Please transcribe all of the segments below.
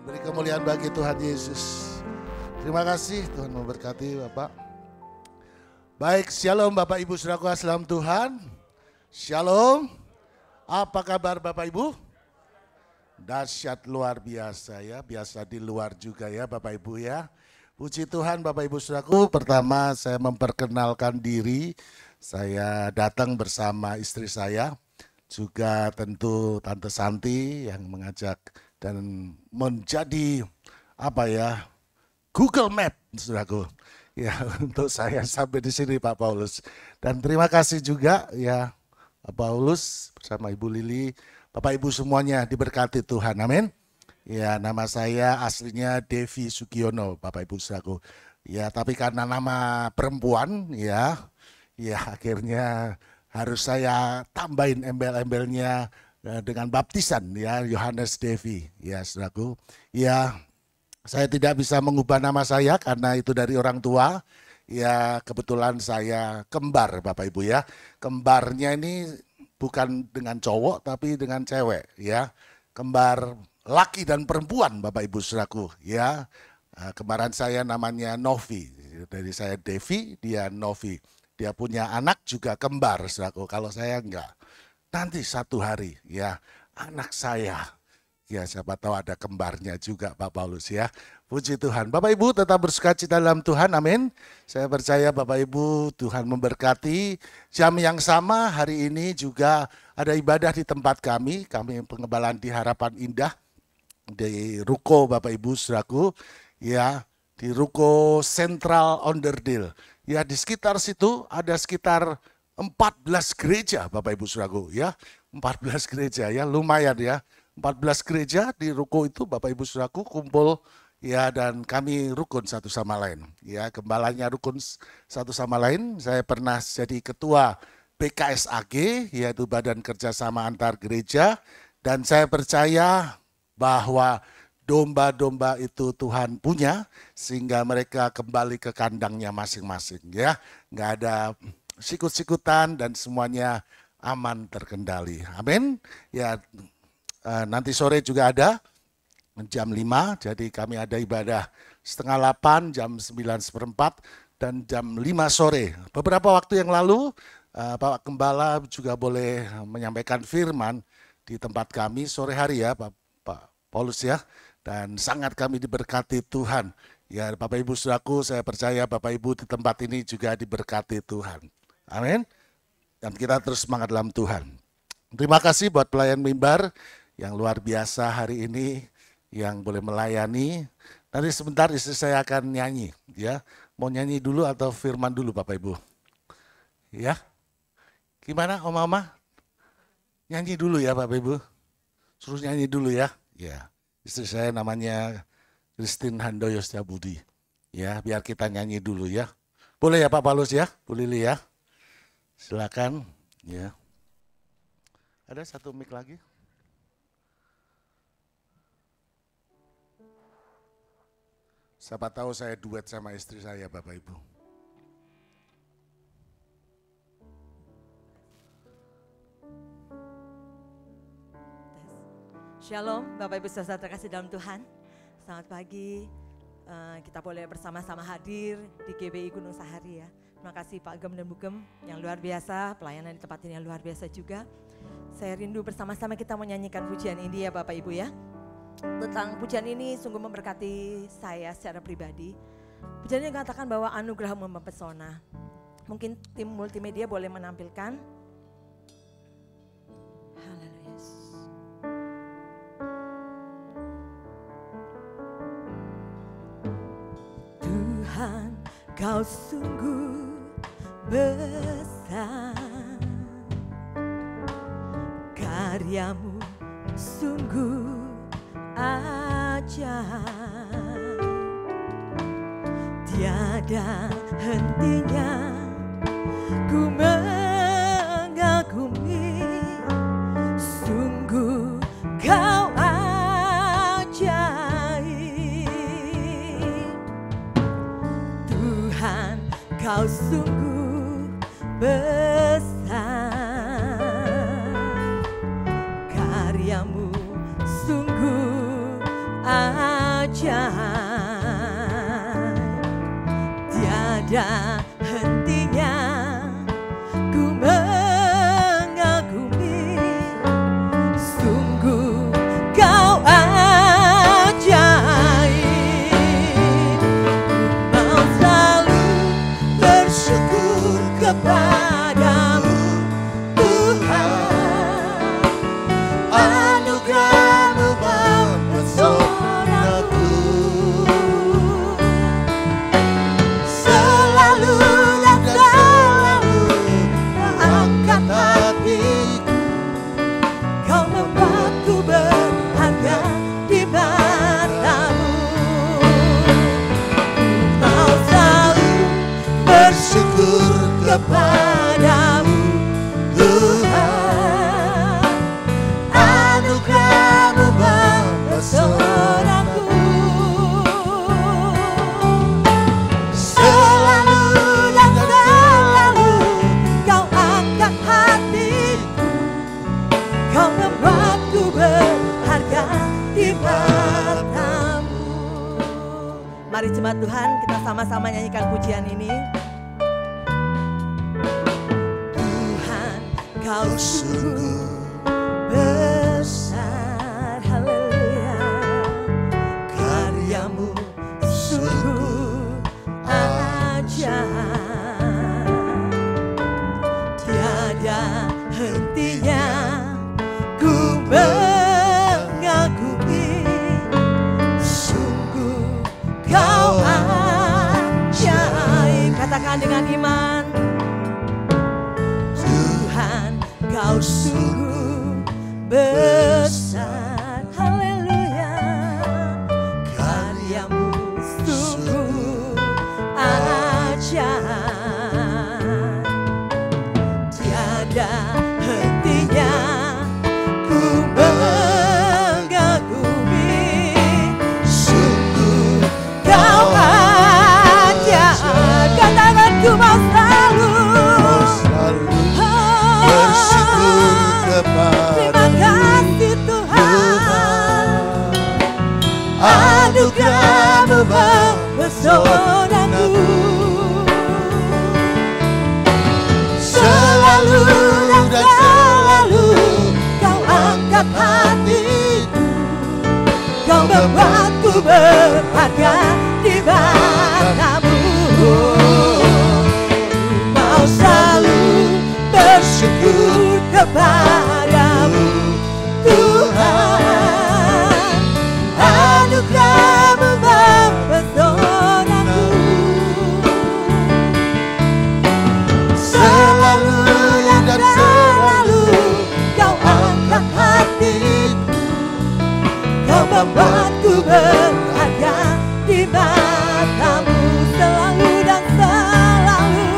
Beri kemuliaan bagi Tuhan Yesus. Terima kasih, Tuhan memberkati Bapak. Baik, shalom Bapak Ibu Saudaraku, salam Tuhan. Shalom. Apa kabar Bapak Ibu? Dahsyat luar biasa ya, biasa di luar juga ya Bapak Ibu ya. Puji Tuhan Bapak Ibu Saudaraku, pertama saya memperkenalkan diri. Saya datang bersama istri saya, juga tentu Tante Santi yang mengajak dan menjadi Google Map Saudaraku. Ya, untuk saya sampai di sini Pak Paulus. Dan terima kasih juga ya Pak Paulus bersama Ibu Lili, Bapak Ibu semuanya diberkati Tuhan. Amin. Ya, nama saya aslinya Devi Sugiono, Bapak Ibu saudaraku. Ya, tapi karena nama perempuan ya akhirnya harus saya tambahin embel-embelnya dengan baptisan ya, Yohanes Devi ya saudaraku. Ya, saya tidak bisa mengubah nama saya karena itu dari orang tua. Ya, kebetulan saya kembar Bapak Ibu ya. Kembarnya ini bukan dengan cowok tapi dengan cewek ya. Kembar laki dan perempuan Bapak Ibu saudaraku ya. Kembaran saya namanya Novi. Dari saya Devi, dia Novi. Dia punya anak juga kembar saudaraku. Kalau saya enggak. Nanti satu hari ya anak saya, ya siapa tahu ada kembarnya juga Pak Paulus ya. Puji Tuhan. Bapak Ibu tetap bersukacita dalam Tuhan, amin. Saya percaya Bapak Ibu Tuhan memberkati. Jam yang sama hari ini juga ada ibadah di tempat kami pengembalaan di Harapan Indah. Di Ruko Bapak Ibu saudaraku, ya di Ruko Sentral Onderdil. Ya di sekitar situ ada sekitar 14 gereja Bapak Ibu saudaraku ya. 14 gereja ya, lumayan ya. 14 gereja di ruko itu Bapak Ibu saudaraku kumpul ya, dan kami rukun satu sama lain. Ya, gembalanya rukun satu sama lain. Saya pernah jadi ketua BKSAG, yaitu Badan Kerjasama Antar Gereja, dan saya percaya bahwa domba-domba itu Tuhan punya sehingga mereka kembali ke kandangnya masing-masing ya. Nggak ada sikut-sikutan dan semuanya aman terkendali. Amin. Ya, nanti sore juga ada jam 5, jadi kami ada ibadah setengah 8, jam 9:15 dan jam 5 sore. Beberapa waktu yang lalu Pak Gembala juga boleh menyampaikan firman di tempat kami sore hari ya Pak Paulus ya. Dan sangat kami diberkati Tuhan. Ya Bapak Ibu saudaraku, saya percaya Bapak Ibu di tempat ini juga diberkati Tuhan. Amin. Dan kita terus semangat dalam Tuhan. Terima kasih buat pelayan mimbar yang luar biasa hari ini yang boleh melayani. Nanti sebentar istri saya akan nyanyi ya. Mau nyanyi dulu atau firman dulu Bapak Ibu? Ya. Gimana Oma? Nyanyi dulu ya Bapak Ibu. Suruh nyanyi dulu ya. Ya. Istri saya namanya Christine Handoyo Setiabudi. Ya, biar kita nyanyi dulu ya. Boleh ya Pak Paulus ya? Bu Lili ya? Silakan ya. Ada satu mic lagi. Siapa tahu saya duet sama istri saya Bapak Ibu. Shalom Bapak Ibu saudara terkasih dalam Tuhan. Selamat pagi. Kita boleh bersama-sama hadir di GBI Gunung Sahari ya. Terima kasih Pak Gem dan Bu Gem yang luar biasa, pelayanan di tempat ini yang luar biasa juga. Saya rindu bersama-sama kita menyanyikan pujian ini ya Bapak Ibu ya. Tentang pujian ini sungguh memberkati saya secara pribadi. Pujian ini mengatakan bahwa anugerah mempesona. Mungkin tim multimedia boleh menampilkan. Haleluya. Tuhan, Kau sungguh besar, karyamu sungguh ajaib, tiada hentinya ku mengagumi, sungguh Kau ajaib. Tuhan, Kau sungguh besar, karyamu sungguh ajaib. ajaib, tiada hentinya ku mengagumi. Sungguh kau ajaib, ku mau selalu bersyukur kepadamu Tuhan. Anugerah-Mu mempesonaku, selalu dan selalu angkat hatiku. Kau membuatku berharga di mata-Mu. Mau selalu bersyukur kepadamu Tuhan. Anugerah-Mu mempesonaku, selalu dan selalu kau angkat hatiku. Kau membuatku berharga di mata-Mu. Mari jemaat Tuhan, kita sama-sama nyanyikan pujian ini. Tuhan, kau sungguh besar, haleluya. Karya-Mu sungguh ajaib, tiada hentinya ku mengagumi. Sungguh kau ajaib. Katakan dengan iman. Tuhan, kau sungguh besar, haleluya. Karya-Mu sungguh ajaib, tiada hentinya ku mengagumi. Sungguh kau ajaib. Katakan ku mau selalu bersyukur terima kepadamu kasih Tuhan. Anugerah-Mu mempesonaku, selalu dan selalu kau angkat hatiku. Kau membuatku berharga di mata-Mu. Mau selalu bersyukur kepadamu Tuhan. Anugerah-Mu mempesonaku, selalu dan selalu kau angkat hatiku. Kau membuatku berharga di mata-Mu. Selalu dan selalu,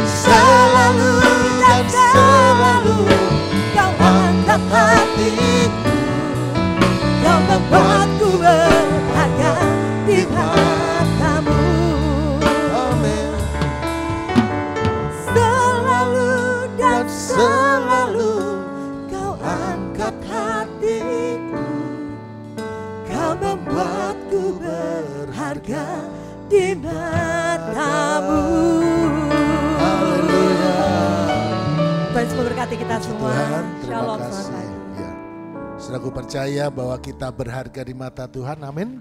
selalu dan selalu kau angkat hatiku. Kau membuatku berharga di mata-Mu. Amin. Selalu dan selalu kau angkat hatiku. Kau membuatku berharga di mata-Mu. Haleluya. Tuhan Yesus memberkati kita semua. Tuhan, terima Shalom, kasih. selamat pagi. Ya. Saudaraku percaya bahwa kita berharga di mata Tuhan, amin.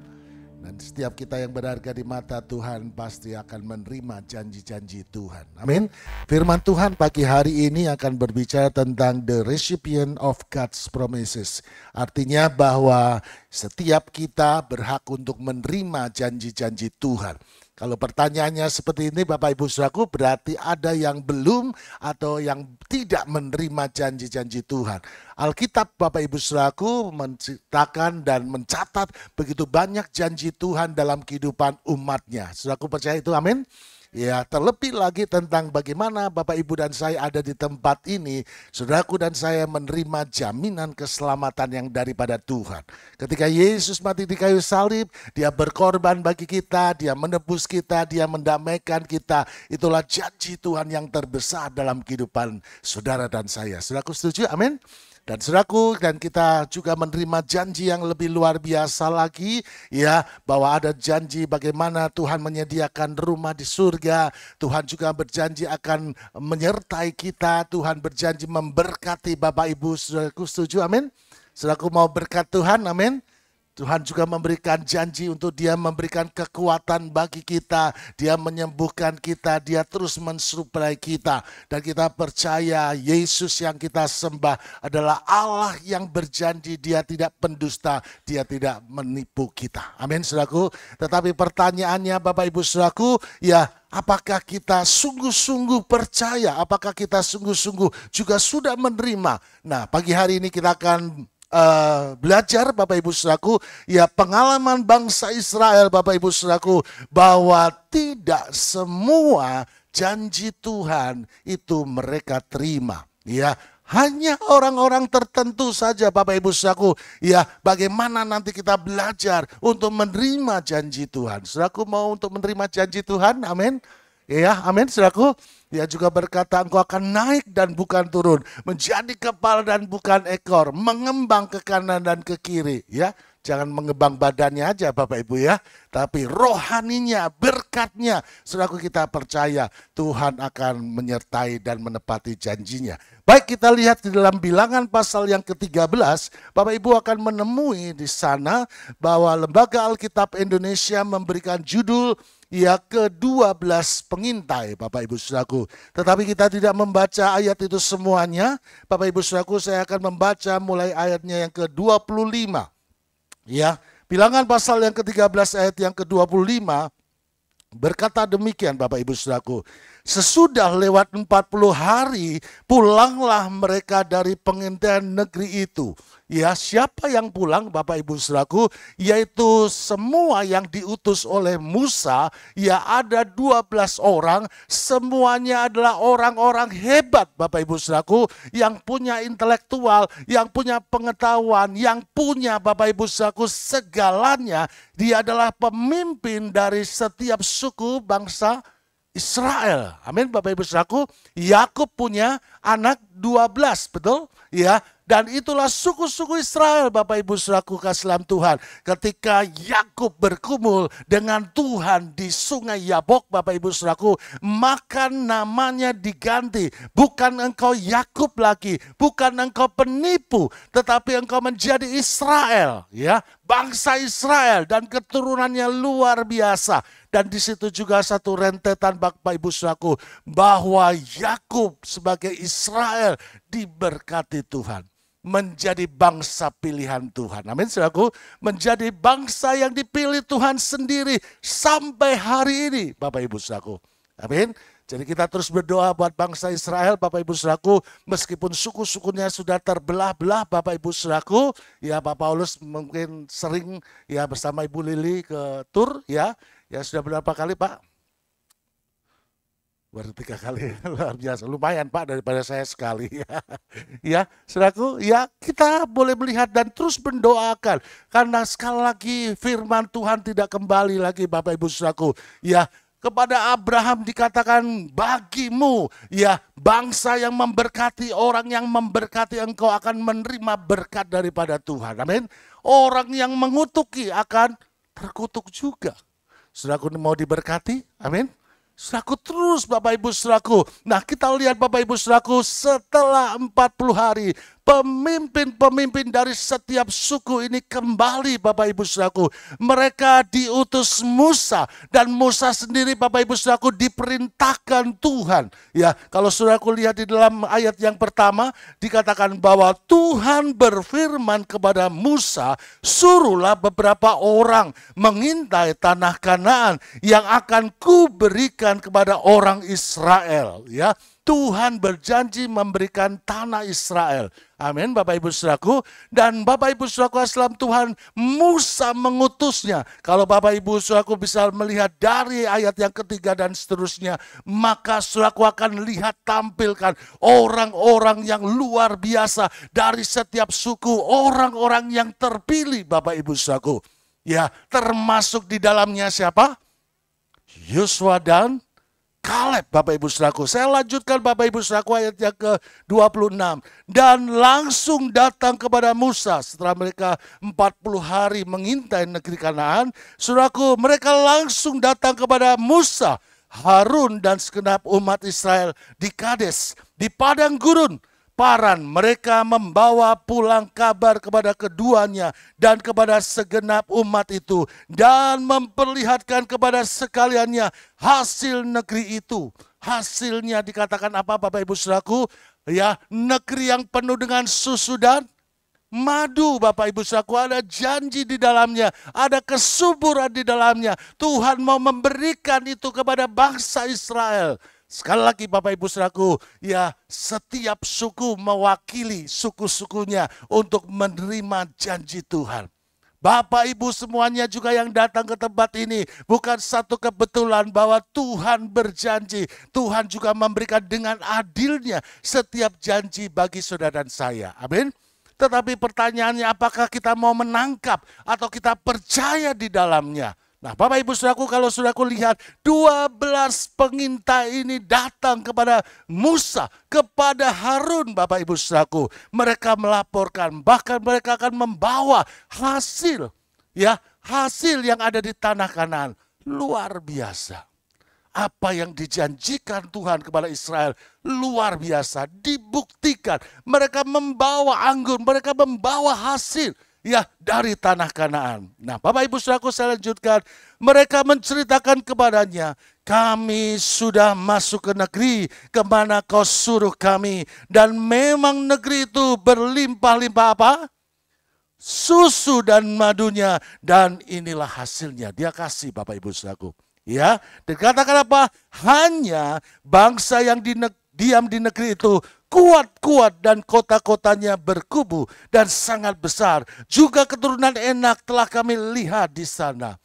Dan setiap kita yang berharga di mata Tuhan pasti akan menerima janji-janji Tuhan. Amin. Firman Tuhan pagi hari ini akan berbicara tentang the recipient of God's promises. Artinya bahwa setiap kita berhak untuk menerima janji-janji Tuhan. Kalau pertanyaannya seperti ini Bapak Ibu Saudaraku, berarti ada yang belum atau yang tidak menerima janji-janji Tuhan. Alkitab Bapak Ibu Saudaraku menceritakan dan mencatat begitu banyak janji Tuhan dalam kehidupan umatnya. Saudaraku percaya itu, amin? Ya, terlebih lagi tentang bagaimana Bapak Ibu dan saya ada di tempat ini, saudaraku dan saya menerima jaminan keselamatan yang daripada Tuhan. Ketika Yesus mati di kayu salib, Dia berkorban bagi kita, Dia menebus kita, Dia mendamaikan kita. Itulah janji Tuhan yang terbesar dalam kehidupan saudara dan saya. Saudaraku setuju? Amin. Dan saudaraku, dan kita juga menerima janji yang lebih luar biasa lagi, ya, bahwa ada janji bagaimana Tuhan menyediakan rumah di surga. Tuhan juga berjanji akan menyertai kita. Tuhan berjanji memberkati Bapak Ibu. Saudaraku setuju? Amin. Saudaraku mau berkat Tuhan? Amin. Tuhan juga memberikan janji untuk Dia memberikan kekuatan bagi kita. Dia menyembuhkan kita, Dia terus mensuplai kita. Dan kita percaya Yesus yang kita sembah adalah Allah yang berjanji, Dia tidak pendusta, Dia tidak menipu kita. Amin, saudaraku. Tetapi pertanyaannya Bapak Ibu saudaraku, ya, apakah kita sungguh-sungguh percaya? Apakah kita sungguh-sungguh juga sudah menerima? Nah, pagi hari ini kita akan belajar Bapak Ibu saudaraku, ya, pengalaman bangsa Israel Bapak Ibu saudaraku, bahwa tidak semua janji Tuhan itu mereka terima, ya. Hanya orang-orang tertentu saja Bapak Ibu saudaraku, ya, bagaimana nanti kita belajar untuk menerima janji Tuhan. Saudaraku mau untuk menerima janji Tuhan? Amin. Ya, amin, saudaraku. Dia juga berkata, engkau akan naik dan bukan turun, menjadi kepala dan bukan ekor, mengembang ke kanan dan ke kiri. Ya, jangan mengembang badannya aja Bapak Ibu ya, tapi rohaninya, berkatnya. Saudaraku, kita percaya Tuhan akan menyertai dan menepati janjinya. Baik, kita lihat di dalam Bilangan pasal yang ke-13, Bapak Ibu akan menemui di sana bahwa Lembaga Alkitab Indonesia memberikan judul, ya, ke-12 pengintai Bapak Ibu saudaraku. Tetapi kita tidak membaca ayat itu semuanya. Bapak Ibu saudaraku, saya akan membaca mulai ayatnya yang ke-25. Ya, Bilangan pasal yang ke-13 ayat yang ke-25 berkata demikian Bapak Ibu saudaraku. Sesudah lewat 40 hari, pulanglah mereka dari pengintaian negeri itu. Ya, siapa yang pulang Bapak Ibu saudaraku? Yaitu semua yang diutus oleh Musa. Ya, ada 12 orang. Semuanya adalah orang-orang hebat Bapak Ibu saudaraku, yang punya intelektual, yang punya pengetahuan, yang punya Bapak Ibu saudaraku segalanya. Dia adalah pemimpin dari setiap suku bangsa Israel. Amin Bapak Ibu saudaraku. Yakub punya anak 12, betul? Ya, dan itulah suku-suku Israel Bapak Ibu saudaraku kasih dalam Tuhan. Ketika Yakub berkumul dengan Tuhan di sungai Yabok Bapak Ibu saudaraku, maka namanya diganti. Bukan engkau Yakub lagi, bukan engkau penipu, tetapi engkau menjadi Israel, ya, bangsa Israel, dan keturunannya luar biasa. Dan di situ juga satu rentetan Bapak Ibu saudaraku, bahwa Yakub sebagai Israel diberkati Tuhan, menjadi bangsa pilihan Tuhan. Amin saudaraku, menjadi bangsa yang dipilih Tuhan sendiri sampai hari ini Bapak Ibu saudaraku. Amin. Jadi kita terus berdoa buat bangsa Israel Bapak Ibu saudaraku, meskipun suku-sukunya sudah terbelah-belah Bapak Ibu saudaraku. Ya, Pak Paulus mungkin sering ya bersama Ibu Lili ke tur ya. Ya, sudah berapa kali Pak? Baru 3 kali, luar biasa, lumayan Pak daripada saya sekali. Ya, saudaraku, ya, kita boleh melihat dan terus mendoakan, karena sekali lagi firman Tuhan tidak kembali lagi Bapak Ibu saudaraku. Ya, kepada Abraham dikatakan, bagimu, ya, bangsa yang memberkati, orang yang memberkati engkau akan menerima berkat daripada Tuhan. Amin. Orang yang mengutuki akan terkutuk juga. Saudaraku mau diberkati, amin. Saudaraku terus Bapak Ibu saudaraku. Nah, kita lihat Bapak Ibu saudaraku, setelah 40 hari, pemimpin-pemimpin dari setiap suku ini kembali Bapak Ibu saudaraku. Mereka diutus Musa, dan Musa sendiri Bapak Ibu saudaraku diperintahkan Tuhan. Ya, kalau saudaraku lihat di dalam ayat yang pertama dikatakan bahwa Tuhan berfirman kepada Musa, suruhlah beberapa orang mengintai tanah Kanaan yang akan kuberikan kepada orang Israel. Ya, Tuhan berjanji memberikan tanah Israel. Amin Bapak Ibu saudaraku. Dan Bapak Ibu saudaraku dalam Tuhan, Musa mengutusnya. Kalau Bapak Ibu saudaraku bisa melihat dari ayat yang ketiga dan seterusnya, maka saudaraku akan lihat tampilkan orang-orang yang luar biasa dari setiap suku, orang-orang yang terpilih Bapak Ibu saudaraku. Ya, termasuk di dalamnya siapa? Yosua dan Kaleb, Bapak Ibu Saudaraku. Saya lanjutkan Bapak Ibu Saudaraku ayat yang ke-26. Dan langsung datang kepada Musa setelah mereka 40 hari mengintai negeri Kanaan. Saudaraku, mereka langsung datang kepada Musa, Harun dan segenap umat Israel di Kades, di padang gurun Paran. Mereka membawa pulang kabar kepada keduanya dan kepada segenap umat itu, dan memperlihatkan kepada sekaliannya hasil negeri itu. Hasilnya dikatakan apa Bapak Ibu Saudaraku? Ya, negeri yang penuh dengan susu dan madu, Bapak Ibu Saudaraku. Ada janji di dalamnya, ada kesuburan di dalamnya. Tuhan mau memberikan itu kepada bangsa Israel. Sekali lagi Bapak Ibu Saudaraku, ya, setiap suku mewakili suku-sukunya untuk menerima janji Tuhan. Bapak Ibu semuanya juga yang datang ke tempat ini, bukan satu kebetulan bahwa Tuhan berjanji. Tuhan juga memberikan dengan adilnya setiap janji bagi saudara dan saya. Amin. Tetapi pertanyaannya, apakah kita mau menangkap atau kita percaya di dalamnya? Nah, Bapak Ibu Saudaraku, kalau saudaraku lihat 12 pengintai ini datang kepada Musa, kepada Harun, Bapak Ibu Saudaraku. Mereka melaporkan, bahkan mereka akan membawa hasil, ya, hasil yang ada di tanah Kanaan. Luar biasa. Apa yang dijanjikan Tuhan kepada Israel luar biasa, dibuktikan. Mereka membawa anggur, mereka membawa hasil, ya, dari tanah Kanaan. Nah, Bapak Ibu Saudaraku, saya lanjutkan. Mereka menceritakan kepadanya, kami sudah masuk ke negeri kemana kau suruh kami. Dan memang negeri itu berlimpah-limpah apa? Susu dan madunya. Dan inilah hasilnya. Dia kasih Bapak Ibu Saudaraku. Ya, dikatakan apa? Hanya bangsa yang diam di negeri itu kuat-kuat dan kota-kotanya berkubu dan sangat besar. Juga keturunan enak telah kami lihat di sana.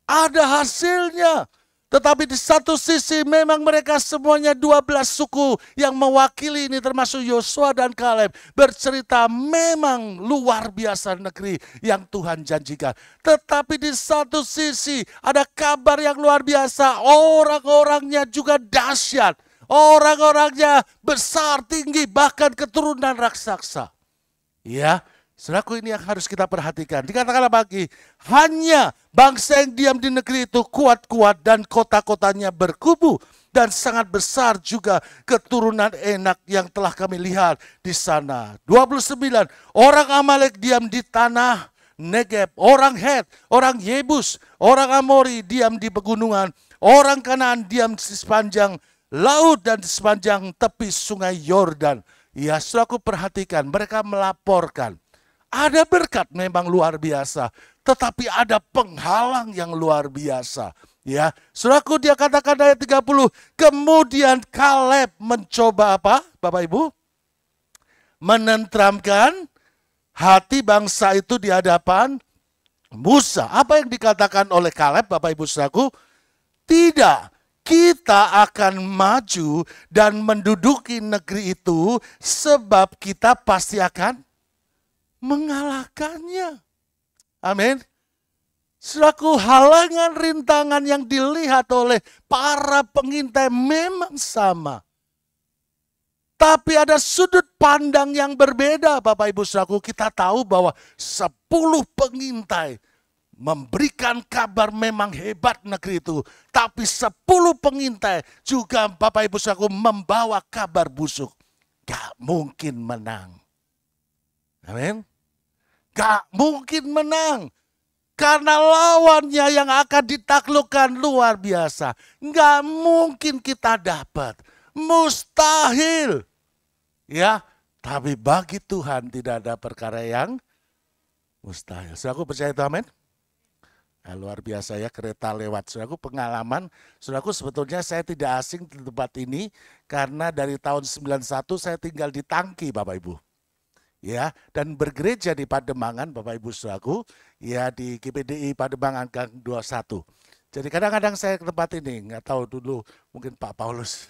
Ada hasilnya. Tetapi di satu sisi memang mereka semuanya 12 suku yang mewakili ini, termasuk Yosua dan Kaleb, bercerita memang luar biasa negeri yang Tuhan janjikan. Tetapi di satu sisi ada kabar yang luar biasa, orang-orangnya juga dahsyat. Orang-orangnya besar, tinggi, bahkan keturunan raksasa. Ya, saudaraku, ini yang harus kita perhatikan. Dikatakan lagi, hanya bangsa yang diam di negeri itu kuat-kuat dan kota-kotanya berkubu dan sangat besar juga keturunan enak yang telah kami lihat di sana. 29, orang Amalek diam di tanah Negeb, orang Het, orang Yebus, orang Amori diam di pegunungan, orang Kanaan diam di sepanjang laut dan di sepanjang tepi sungai Yordan. Ya, saudaraku, perhatikan, mereka melaporkan. Ada berkat memang luar biasa, tetapi ada penghalang yang luar biasa. Ya, saudaraku, dia katakan ayat 30, kemudian Kaleb mencoba apa, Bapak Ibu? Menenteramkan hati bangsa itu di hadapan Musa. Apa yang dikatakan oleh Kaleb, Bapak Ibu saudaraku? Tidak. Kita akan maju dan menduduki negeri itu sebab kita pasti akan mengalahkannya. Amin. Saudaraku, halangan rintangan yang dilihat oleh para pengintai memang sama. Tapi ada sudut pandang yang berbeda, Bapak Ibu saudaraku. Kita tahu bahwa 10 pengintai memberikan kabar memang hebat negeri itu. Tapi 10 pengintai juga Bapak Ibu saudaraku membawa kabar busuk. Gak mungkin menang. Amin. Gak mungkin menang. Karena lawannya yang akan ditaklukkan luar biasa. Gak mungkin kita dapat. Mustahil. Ya, tapi bagi Tuhan tidak ada perkara yang mustahil. Saudaraku percaya itu, amin? Nah, luar biasa ya, kereta lewat. Saudaraku, pengalaman, saudaraku, sebetulnya saya tidak asing di tempat ini karena dari tahun 91 saya tinggal di Tangki, Bapak Ibu. Ya, dan bergereja di Pademangan, Bapak Ibu saudaraku, ya, di GPDI Pademangan Gang 21. Jadi kadang-kadang saya ke tempat ini, nggak tahu dulu mungkin Pak Paulus,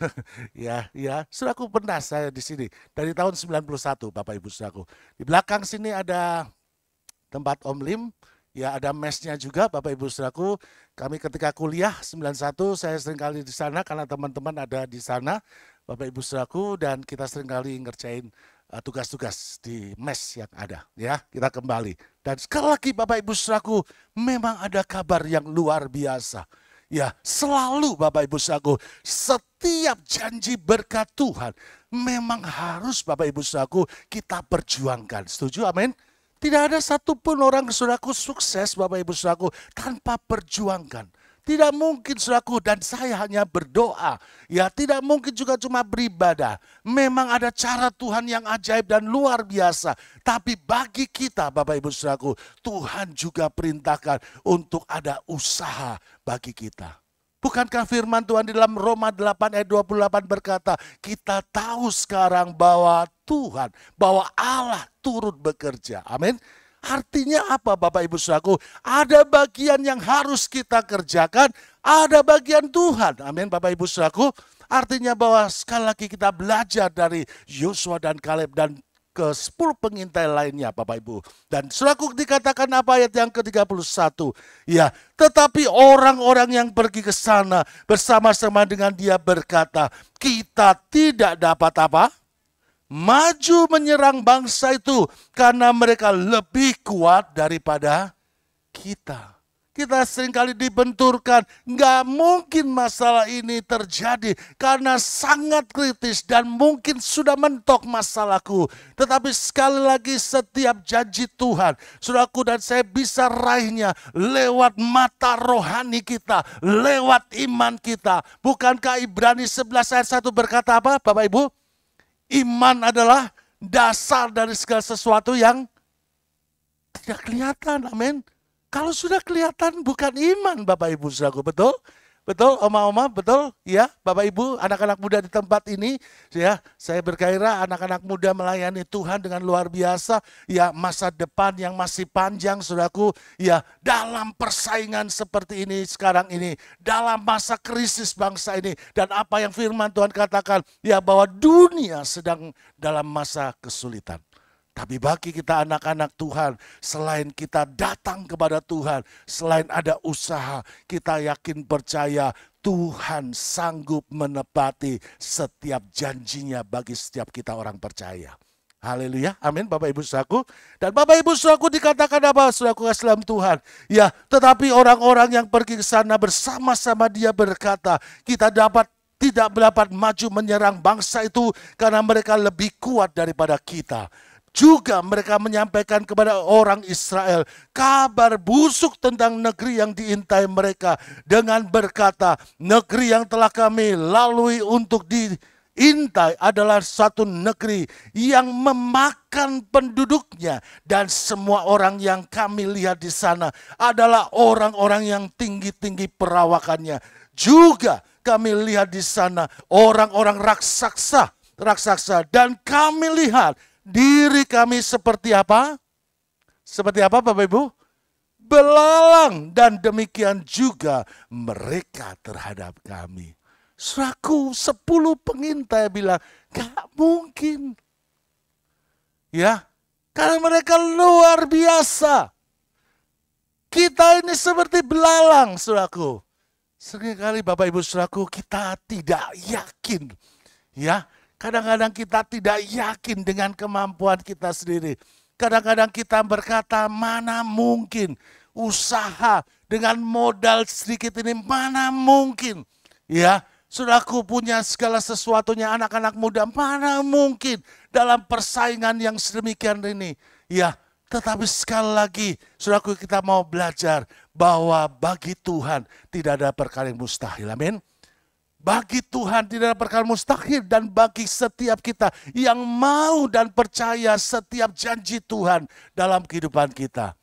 ya, saudaraku, pernah saya di sini dari tahun 91, Bapak Ibu saudaraku. Di belakang sini ada tempat Om Lim. Ya, ada mesnya juga Bapak Ibu Saudaraku. Kami ketika kuliah 91 saya seringkali di sana karena teman-teman ada di sana Bapak Ibu Saudaraku, dan kita seringkali ngerjain tugas-tugas di mes yang ada. Ya, kita kembali. Dan sekali lagi Bapak Ibu Saudaraku, memang ada kabar yang luar biasa. Ya, selalu Bapak Ibu Saudaraku, setiap janji berkat Tuhan memang harus Bapak Ibu Saudaraku kita perjuangkan. Setuju? Amin. Tidak ada satupun orang saudaraku sukses Bapak Ibu saudaraku tanpa perjuangkan. Tidak mungkin saudaraku, dan saya hanya berdoa. Ya, tidak mungkin juga cuma beribadah. Memang ada cara Tuhan yang ajaib dan luar biasa. Tapi bagi kita Bapak Ibu saudaraku, Tuhan juga perintahkan untuk ada usaha bagi kita. Bukankah firman Tuhan di dalam Roma 8 ayat 28 berkata, kita tahu sekarang bahwa Tuhan, bahwa Allah turut bekerja. Amin. Artinya apa Bapak Ibu saudaraku? Ada bagian yang harus kita kerjakan, ada bagian Tuhan. Amin Bapak Ibu saudaraku. Artinya bahwa sekali lagi kita belajar dari Yosua dan Kaleb dan ke-10 pengintai lainnya Bapak Ibu. Dan saudaraku dikatakan apa ayat yang ke-31? Ya, tetapi orang-orang yang pergi ke sana bersama-sama dengan dia berkata, kita tidak dapat apa? Maju menyerang bangsa itu karena mereka lebih kuat daripada kita. Kita seringkali dibenturkan, nggak mungkin masalah ini terjadi karena sangat kritis dan mungkin sudah mentok masalahku. Tetapi sekali lagi setiap janji Tuhan, saudaraku dan saya bisa raihnya lewat mata rohani kita, lewat iman kita. Bukankah Ibrani 11 ayat 1 berkata apa Bapak Ibu? Iman adalah dasar dari segala sesuatu yang tidak kelihatan, amin. Kalau sudah kelihatan bukan iman Bapak Ibu saudaraku, betul? Betul oma-oma, betul? Ya Bapak Ibu, anak-anak muda di tempat ini, ya saya bergairah anak-anak muda melayani Tuhan dengan luar biasa. Ya masa depan yang masih panjang saudaraku, ya dalam persaingan seperti ini sekarang ini, dalam masa krisis bangsa ini. Dan apa yang firman Tuhan katakan, ya bahwa dunia sedang dalam masa kesulitan. Tapi bagi kita anak-anak Tuhan, selain kita datang kepada Tuhan, selain ada usaha, kita yakin percaya Tuhan sanggup menepati setiap janjinya bagi setiap kita orang percaya. Haleluya, amin Bapak Ibu saudaraku. Dan Bapak Ibu saudaraku dikatakan apa saudaraku kasih dalam Tuhan? Ya, tetapi orang-orang yang pergi ke sana bersama-sama dia berkata, kita tidak dapat maju menyerang bangsa itu karena mereka lebih kuat daripada kita. Juga mereka menyampaikan kepada orang Israel kabar busuk tentang negeri yang diintai mereka dengan berkata, negeri yang telah kami lalui untuk diintai adalah satu negeri yang memakan penduduknya, dan semua orang yang kami lihat di sana adalah orang-orang yang tinggi-tinggi perawakannya. Juga kami lihat di sana orang-orang raksasa, dan kami lihat diri kami seperti apa? Seperti apa Bapak Ibu? Belalang, dan demikian juga mereka terhadap kami. Saudaraku, 10 pengintai bilang, gak mungkin. Ya, karena mereka luar biasa. Kita ini seperti belalang, saudaraku. Seringkali Bapak Ibu saudaraku, kita tidak yakin. Ya, kadang-kadang kita tidak yakin dengan kemampuan kita sendiri. Kadang-kadang kita berkata, mana mungkin usaha dengan modal sedikit ini, mana mungkin. Ya, saudaraku punya segala sesuatunya, anak-anak muda, mana mungkin dalam persaingan yang sedemikian ini. Ya, tetapi sekali lagi, saudaraku kita mau belajar bahwa bagi Tuhan tidak ada perkara yang mustahil. Amin. Bagi Tuhan tidak ada perkara mustahil, dan bagi setiap kita yang mau dan percaya setiap janji Tuhan dalam kehidupan kita,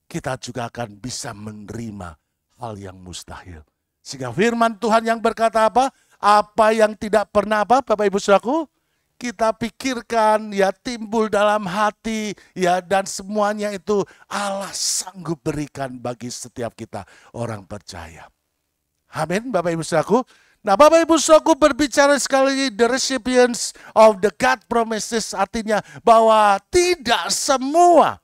kita juga akan bisa menerima hal yang mustahil. Sehingga firman Tuhan yang berkata apa? Apa yang tidak pernah apa Bapak Ibu saudaraku? Kita pikirkan, ya timbul dalam hati, ya dan semuanya itu Allah sanggup berikan bagi setiap kita orang percaya. Amin Bapak Ibu saudaraku. Nah Bapak Ibu saudaraku berbicara sekali lagi the recipients of the God promises, artinya bahwa tidak semua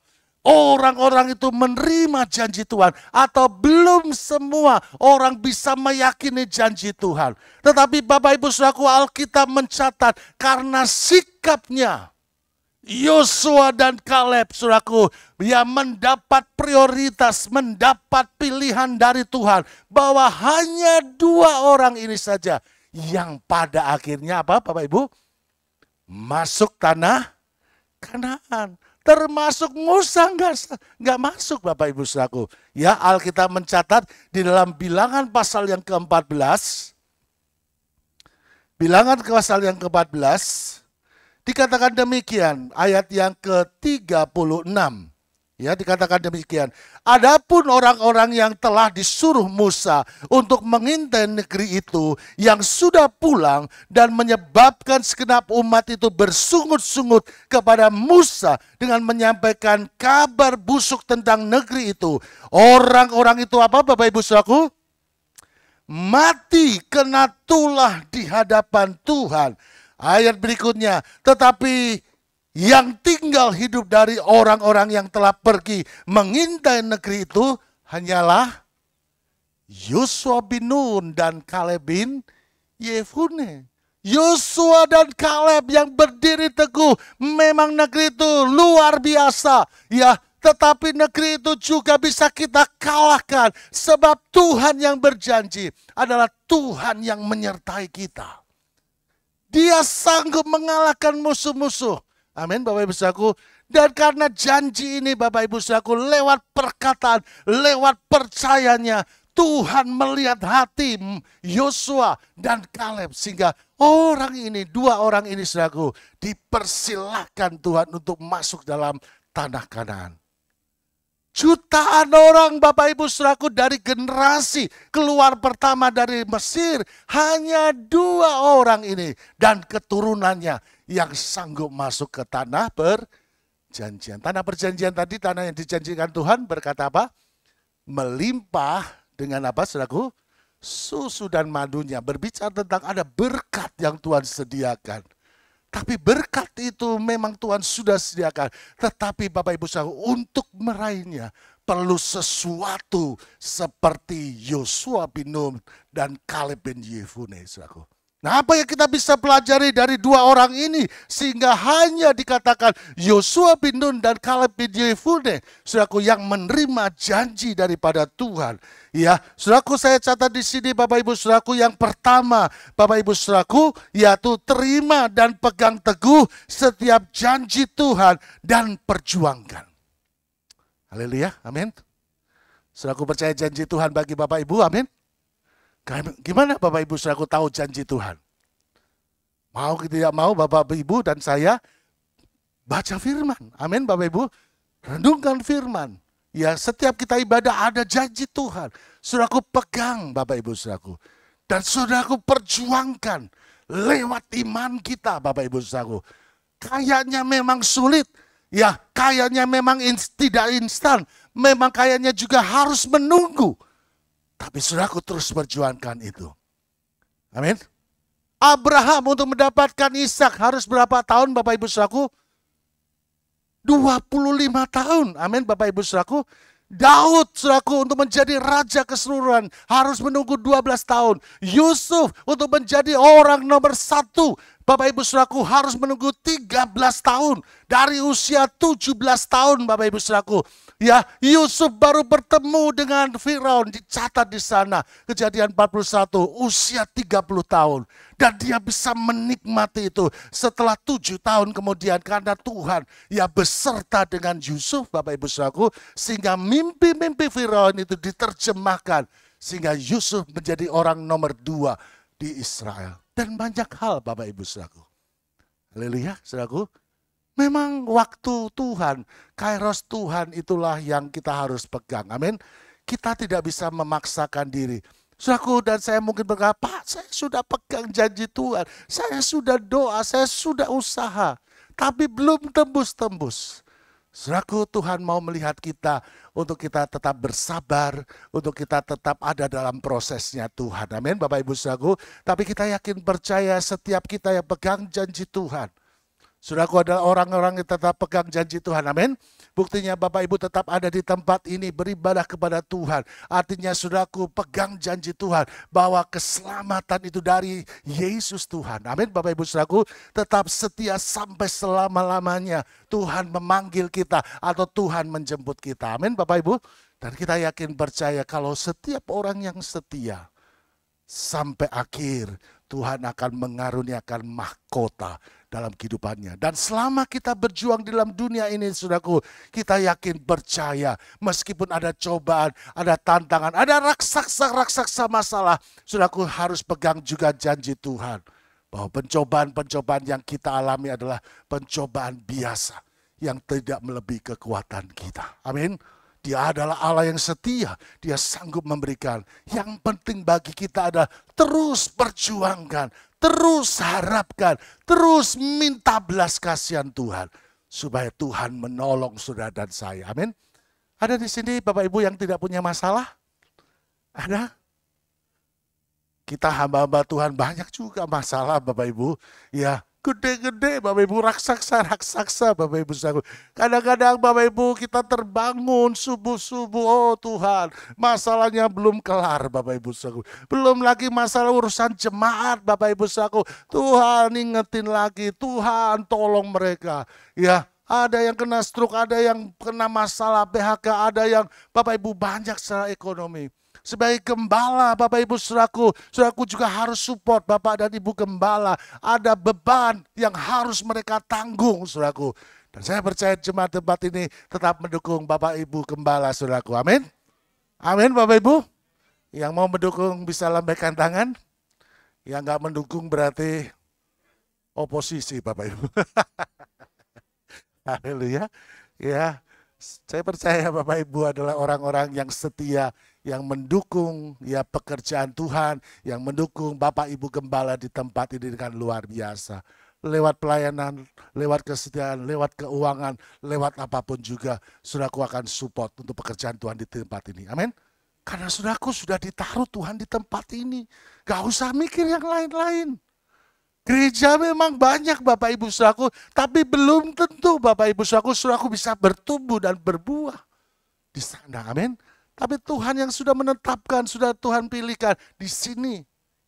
orang-orang itu menerima janji Tuhan atau belum semua orang bisa meyakini janji Tuhan. Tetapi Bapak Ibu Saudaraku, Alkitab mencatat karena sikapnya Yosua dan Kaleb, saudaraku, yang mendapat prioritas, mendapat pilihan dari Tuhan, bahwa hanya 2 orang ini saja yang pada akhirnya apa Bapak Ibu? Masuk tanah Kanaan. Termasuk Musa nggak masuk Bapak Ibu saudaraku. Ya, Alkitab mencatat di dalam Bilangan pasal yang ke-14. Bilangan pasal yang ke-14 dikatakan demikian, ayat yang ke-36. Ya, dikatakan demikian. Adapun orang-orang yang telah disuruh Musa untuk mengintai negeri itu, yang sudah pulang dan menyebabkan segenap umat itu bersungut-sungut kepada Musa dengan menyampaikan kabar busuk tentang negeri itu. Orang-orang itu apa Bapak Ibu saudaraku? Mati kena tulah di hadapan Tuhan. Ayat berikutnya, tetapi yang tinggal hidup dari orang-orang yang telah pergi mengintai negeri itu hanyalah Yosua bin Nun dan Kaleb bin Yefune. Yosua dan Kaleb yang berdiri teguh, memang negeri itu luar biasa. Ya, tetapi negeri itu juga bisa kita kalahkan sebab Tuhan yang berjanji adalah Tuhan yang menyertai kita. Dia sanggup mengalahkan musuh-musuh. Amin Bapak Ibu saudaraku. Dan karena janji ini Bapak Ibu saudaraku, lewat perkataan, lewat percayanya, Tuhan melihat hati Yosua dan Kaleb. Sehingga 2 orang ini saudaraku, dipersilahkan Tuhan untuk masuk dalam tanah Kanaan. Jutaan orang Bapak Ibu saudaraku dari generasi keluar pertama dari Mesir, hanya 2 orang ini dan keturunannya yang sanggup masuk ke tanah perjanjian. Tanah perjanjian tadi, tanah yang dijanjikan Tuhan, berkata apa? Melimpah dengan apa saudaraku? Susu dan madunya. Berbicara tentang ada berkat yang Tuhan sediakan. Tapi berkat itu memang Tuhan sudah sediakan. Tetapi Bapak Ibu saudara, untuk meraihnya perlu sesuatu seperti Yosua bin Nun dan Kaleb bin Yefune, saudaraku. Nah, apa yang kita bisa pelajari dari 2 orang ini sehingga hanya dikatakan Yosua bin Nun dan Kaleb bin Yefune, saudaraku, yang menerima janji daripada Tuhan. Ya, saudaraku, saya catat di sini Bapak Ibu saudaraku, yang pertama Bapak Ibu saudaraku, yaitu terima dan pegang teguh setiap janji Tuhan dan perjuangkan. Haleluya, amin. Saudaraku, percaya janji Tuhan bagi Bapak Ibu, amin. Gimana Bapak Ibu saudaraku tahu janji Tuhan? Mau tidak mau Bapak Ibu dan saya baca firman. Amin Bapak Ibu. Renungkan firman. Ya, setiap kita ibadah ada janji Tuhan. Saudaraku pegang Bapak Ibu saudaraku. Dan saudaraku perjuangkan lewat iman kita Bapak Ibu saudaraku. Kayaknya memang sulit. Ya, kayaknya memang tidak instan. Memang kayaknya juga harus menunggu. Tapi saudaraku terus perjuangkan itu. Amin. Abraham untuk mendapatkan Ishak harus berapa tahun Bapak Ibu saudaraku? 25 tahun. Amin Bapak Ibu saudaraku. Daud saudaraku untuk menjadi raja keseluruhan harus menunggu 12 tahun. Yusuf untuk menjadi orang nomor 1 Bapak Ibu saudaraku harus menunggu 13 tahun. Dari usia 17 tahun Bapak Ibu saudaraku. Ya, Yusuf baru bertemu dengan Firaun, dicatat di sana. Kejadian 41, usia 30 tahun. Dan dia bisa menikmati itu setelah 7 tahun kemudian. Karena Tuhan ya beserta dengan Yusuf Bapak Ibu saudaraku. Sehingga mimpi-mimpi Firaun itu diterjemahkan. Sehingga Yusuf menjadi orang nomor 2 di Israel. Dan banyak hal Bapak Ibu saudaraku. Haleluya saudaraku. Memang waktu Tuhan, kairos Tuhan itulah yang kita harus pegang. Amin. Kita tidak bisa memaksakan diri. Saudaraku dan saya mungkin berkata, Pak, saya sudah pegang janji Tuhan. Saya sudah doa, saya sudah usaha. Tapi belum tembus-tembus. Saudaraku, Tuhan mau melihat kita untuk kita tetap bersabar, untuk kita tetap ada dalam prosesnya Tuhan. Amin Bapak Ibu saudaraku. Tapi kita yakin percaya setiap kita yang pegang janji Tuhan. Saudaraku adalah orang-orang yang tetap pegang janji Tuhan, amin. Buktinya Bapak Ibu tetap ada di tempat ini beribadah kepada Tuhan. Artinya saudaraku pegang janji Tuhan bahwa keselamatan itu dari Yesus Tuhan. Amin Bapak Ibu saudaraku, tetap setia sampai selama-lamanya. Tuhan memanggil kita atau Tuhan menjemput kita. Amin Bapak Ibu. Dan kita yakin percaya kalau setiap orang yang setia sampai akhir, Tuhan akan mengaruniakan mahkota dalam kehidupannya. Dan selama kita berjuang di dalam dunia ini, saudaraku, kita yakin percaya meskipun ada cobaan, ada tantangan, ada raksasa-raksasa masalah, saudaraku harus pegang juga janji Tuhan. Bahwa pencobaan-pencobaan yang kita alami adalah pencobaan biasa yang tidak melebihi kekuatan kita. Amin. Dia adalah Allah yang setia, dia sanggup memberikan. Yang penting bagi kita adalah terus perjuangkan, terus harapkan, terus minta belas kasihan Tuhan. Supaya Tuhan menolong saudara dan saya. Amin. Ada di sini Bapak Ibu yang tidak punya masalah? Ada? Kita hamba-hamba Tuhan banyak juga masalah Bapak Ibu. Ya, gede-gede Bapak Ibu, raksasa Bapak Ibu. Kadang-kadang Bapak Ibu kita terbangun subuh-subuh, oh Tuhan masalahnya belum kelar Bapak Ibu. Belum lagi masalah urusan jemaat Bapak Ibu. Tuhan ingetin lagi, Tuhan tolong mereka. Ya, ada yang kena stroke, ada yang kena masalah PHK, ada yang Bapak Ibu banyak secara ekonomi. Sebagai gembala Bapak Ibu saudaraku juga harus support Bapak dan Ibu gembala. Ada beban yang harus mereka tanggung saudaraku. Dan saya percaya jemaat tempat ini tetap mendukung Bapak Ibu gembala saudaraku. Amin. Amin Bapak Ibu. Yang mau mendukung bisa lambaikan tangan. Yang nggak mendukung berarti oposisi Bapak Ibu. Haleluya. Ya, saya percaya Bapak Ibu adalah orang-orang yang setia, yang mendukung ya pekerjaan Tuhan, yang mendukung Bapak Ibu gembala di tempat ini dengan luar biasa. Lewat pelayanan, lewat kesetiaan, lewat keuangan, lewat apapun juga, saudaraku akan support untuk pekerjaan Tuhan di tempat ini. Amin. Karena saudaraku sudah ditaruh Tuhan di tempat ini. Gak usah mikir yang lain-lain. Gereja memang banyak Bapak Ibu saudaraku, tapi belum tentu Bapak Ibu saudaraku bisa bertumbuh dan berbuah di sana. Amin. Tapi Tuhan yang sudah menetapkan, sudah Tuhan pilihkan di sini.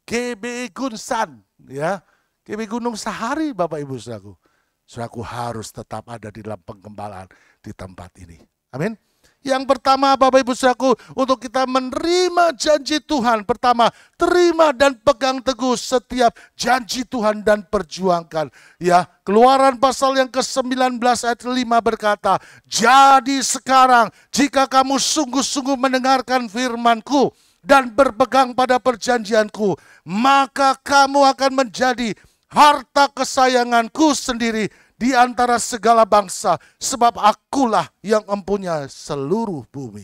GBI Gunsan, ya. GBI Gunung Sahari Bapak Ibu saudaraku. Saudaraku harus tetap ada di dalam penggembalaan di tempat ini. Amin. Yang pertama Bapak Ibu saudaraku, untuk kita menerima janji Tuhan. Pertama, terima dan pegang teguh setiap janji Tuhan dan perjuangkan. Ya, Keluaran pasal yang ke-19 ayat 5 berkata, jadi sekarang jika kamu sungguh-sungguh mendengarkan firman-Ku dan berpegang pada perjanjian-Ku, maka kamu akan menjadi harta kesayangan-Ku sendiri di antara segala bangsa, sebab akulah yang mempunyai seluruh bumi.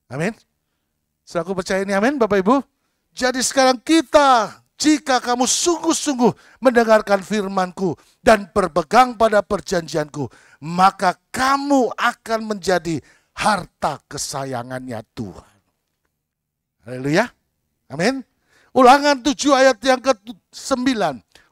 Amin. Saudaraku percaya ini, amin Bapak Ibu. Jadi sekarang kita, jika kamu sungguh-sungguh mendengarkan firman-Ku dan berpegang pada perjanjian-Ku, maka kamu akan menjadi harta kesayangannya Tuhan. Haleluya. Amin. Ulangan 7 ayat yang ke-9.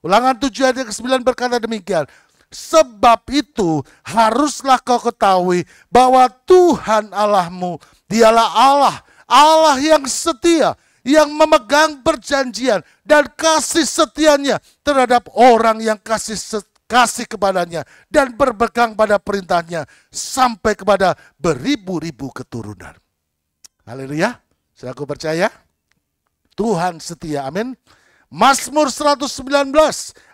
Ulangan 7 ayat yang ke-9 berkata demikian. Sebab itu haruslah kau ketahui bahwa Tuhan Allahmu, dialah Allah yang setia, yang memegang perjanjian dan kasih setianya terhadap orang yang kasih kepadanya dan berpegang pada perintahnya sampai kepada beribu-ribu keturunan. Haleluya. Saudaraku percaya Tuhan setia. Amin. Mazmur 119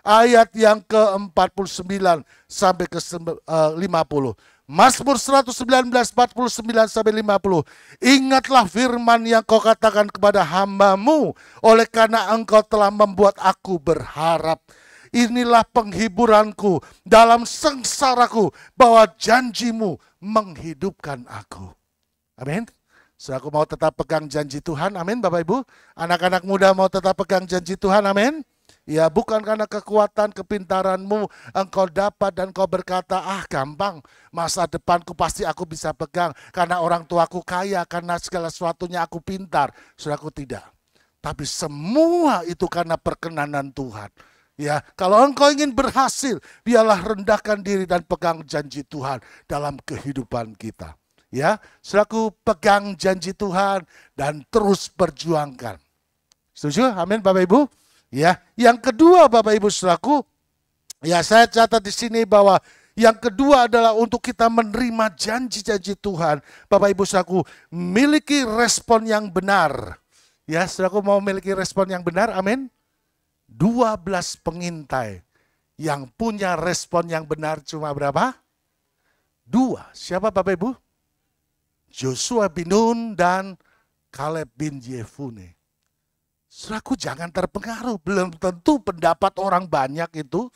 ayat yang ke-49 sampai ke-50. Mazmur 119, 49 sampai 50. Ingatlah firman yang kau katakan kepada hamba-Mu, oleh karena engkau telah membuat aku berharap. Inilah penghiburanku dalam sengsaraku, bahwa janji-Mu menghidupkan aku. Amin. Saudaraku mau tetap pegang janji Tuhan, amin Bapak Ibu. Anak-anak muda mau tetap pegang janji Tuhan, amin. Ya bukan karena kekuatan, kepintaranmu engkau dapat dan kau berkata, gampang, masa depanku pasti aku bisa pegang. Karena orang tuaku kaya, karena segala sesuatunya aku pintar. Saudaraku tidak. Tapi semua itu karena perkenanan Tuhan. Ya, kalau engkau ingin berhasil, biarlah rendahkan diri dan pegang janji Tuhan dalam kehidupan kita. Ya, saudaraku, pegang janji Tuhan dan terus perjuangkan. Setuju? Amin, Bapak Ibu. Ya, yang kedua, Bapak Ibu saudaraku, ya saya catat di sini bahwa yang kedua adalah untuk kita menerima janji-janji Tuhan. Bapak Ibu saudaraku, miliki respon yang benar. Ya, saudaraku mau memiliki respon yang benar, amin. 12 pengintai yang punya respon yang benar cuma berapa? 2. Siapa Bapak Ibu? Joshua bin Nun dan Kaleb bin Yefune. Saudaraku jangan terpengaruh, belum tentu pendapat orang banyak itu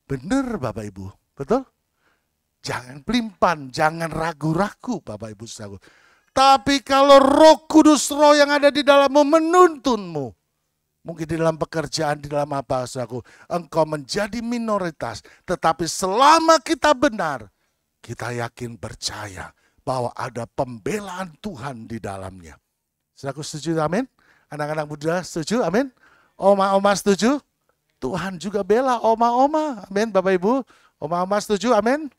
benar Bapak Ibu, betul? Jangan pelimpan, jangan ragu-ragu Bapak Ibu saudaraku. Tapi kalau Roh Kudus, roh yang ada di dalammu menuntunmu, mungkin di dalam pekerjaan, di dalam apa saudaraku, engkau menjadi minoritas. Tetapi selama kita benar, kita yakin percaya bahwa ada pembelaan Tuhan di dalamnya. Saudaraku setuju, amin? Anak-anak muda setuju, amin? Oma-oma setuju? Tuhan juga bela oma-oma, amin Bapak Ibu? Oma-oma setuju, amin?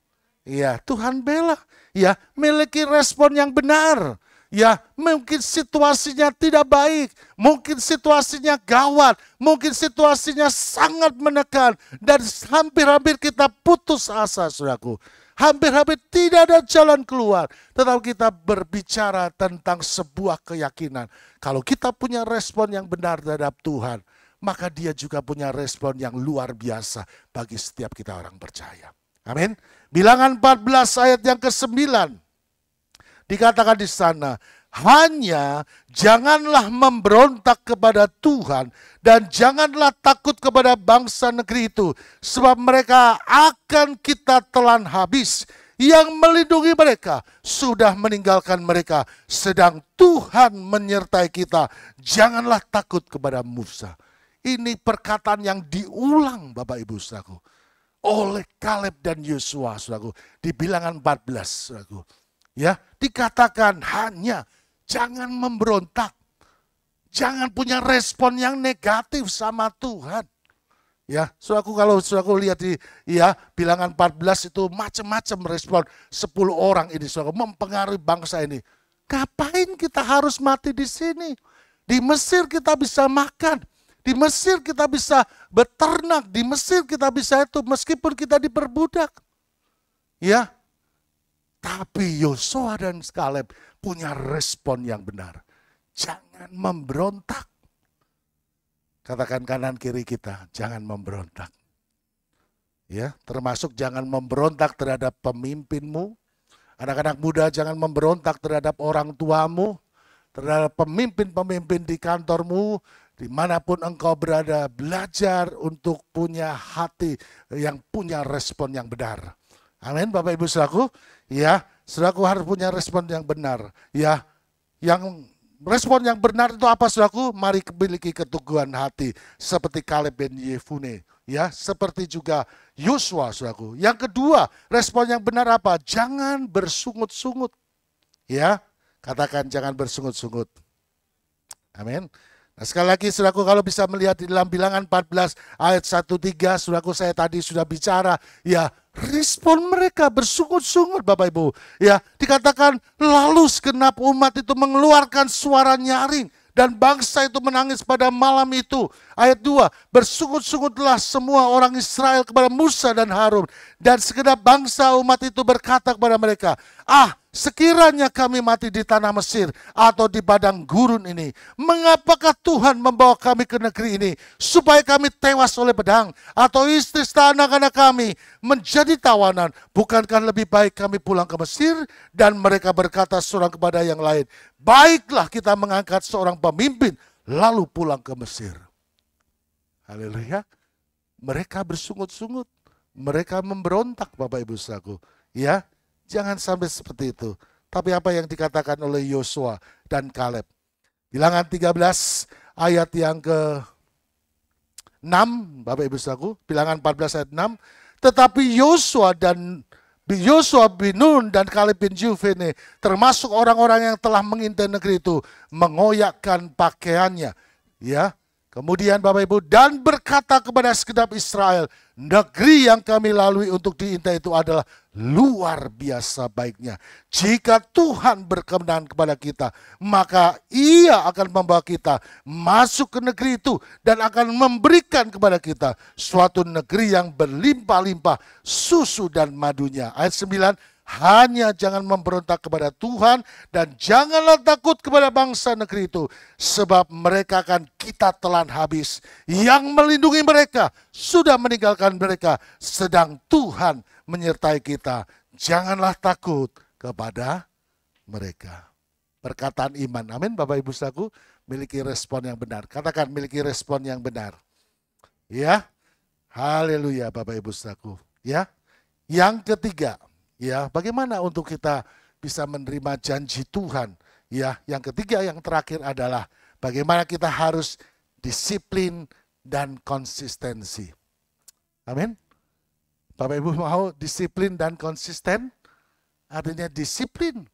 Iya, Tuhan bela. Ya, miliki respon yang benar. Ya, mungkin situasinya tidak baik, mungkin situasinya gawat, mungkin situasinya sangat menekan, dan hampir-hampir kita putus asa, saudaraku. Hampir-hampir tidak ada jalan keluar. Tetapi kita berbicara tentang sebuah keyakinan. Kalau kita punya respon yang benar terhadap Tuhan, maka dia juga punya respon yang luar biasa bagi setiap kita orang percaya. Amin. Bilangan 14 ayat yang ke-9. Dikatakan di sana, hanya janganlah memberontak kepada Tuhan dan janganlah takut kepada bangsa negeri itu, sebab mereka akan kita telan habis. Yang melindungi mereka sudah meninggalkan mereka, sedang Tuhan menyertai kita. Janganlah takut kepada Musa. Ini perkataan yang diulang Bapak Ibu saudaraku oleh Kaleb dan Yosua saudaraku di Bilangan 14 saudaraku. Ya, dikatakan hanya jangan memberontak. Jangan punya respon yang negatif sama Tuhan. Ya, saudaraku kalau saudaraku lihat di Bilangan 14 itu macam-macam respon 10 orang ini saudaraku mempengaruhi bangsa ini. Ngapain kita harus mati di sini? Di Mesir kita bisa makan. Di Mesir kita bisa beternak. Di Mesir kita bisa itu meskipun kita diperbudak. Ya. Tapi Yosua dan Kaleb punya respon yang benar. Jangan memberontak. Katakan kanan kiri kita, jangan memberontak. Ya, termasuk jangan memberontak terhadap pemimpinmu. Anak-anak muda jangan memberontak terhadap orang tuamu, terhadap pemimpin-pemimpin di kantormu, dimanapun engkau berada. Belajar untuk punya hati yang punya respon yang benar. Amin, Bapak Ibu saudaraku. Ya, saudaraku harus punya respon yang benar. Ya, yang respon yang benar itu apa saudaraku? Mari memiliki keteguhan hati seperti Kaleb bin Yefune. Ya, seperti juga Yosua saudaraku. Yang kedua, respon yang benar apa? Jangan bersungut-sungut. Ya, katakan jangan bersungut-sungut. Amin. Nah, sekali lagi saudaraku kalau bisa melihat di dalam Bilangan 14 ayat 1-3, saudaraku saya tadi sudah bicara, ya respon mereka bersungut-sungut Bapak Ibu. Ya, dikatakan lalu segenap umat itu mengeluarkan suara nyaring dan bangsa itu menangis pada malam itu. Ayat 2, bersungut-sungutlah semua orang Israel kepada Musa dan Harun, dan segenap bangsa umat itu berkata kepada mereka, sekiranya kami mati di tanah Mesir atau di padang gurun ini, mengapakah Tuhan membawa kami ke negeri ini supaya kami tewas oleh pedang atau istri anak-anak kami menjadi tawanan? Bukankah lebih baik kami pulang ke Mesir? Dan mereka berkata seorang kepada yang lain, baiklah kita mengangkat seorang pemimpin lalu pulang ke Mesir. Haleluya. Mereka bersungut-sungut, mereka memberontak Bapak Ibu saudaraku. Ya, jangan sampai seperti itu. Tapi apa yang dikatakan oleh Yosua dan Kaleb. Bilangan 13 ayat yang ke-6, Bapak Ibu saudaraku, Bilangan 14 ayat 6. Tetapi Yosua bin Nun dan Kaleb bin Yefune, termasuk orang-orang yang telah mengintai negeri itu, mengoyakkan pakaiannya. Ya, Kemudian Bapak Ibu, dan berkata kepada segenap Israel, negeri yang kami lalui untuk diintai itu adalah luar biasa baiknya. Jika Tuhan berkenan kepada kita, maka Ia akan membawa kita masuk ke negeri itu dan akan memberikan kepada kita suatu negeri yang berlimpah-limpah susu dan madunya. Ayat 9, hanya jangan memberontak kepada Tuhan dan janganlah takut kepada bangsa negeri itu, sebab mereka akan kita telan habis. Yang melindungi mereka sudah meninggalkan mereka, sedang Tuhan menyertai kita. Janganlah takut kepada mereka. Perkataan iman. Amin Bapak Ibu Saudaraku, miliki respon yang benar. Katakan miliki respon yang benar. Ya. Haleluya Bapak Ibu Saudaraku. Ya. Yang ketiga, ya, bagaimana untuk kita bisa menerima janji Tuhan? Ya, yang ketiga, yang terakhir adalah bagaimana kita harus disiplin dan konsistensi. Amin. Bapak Ibu mau disiplin dan konsisten? Artinya disiplin,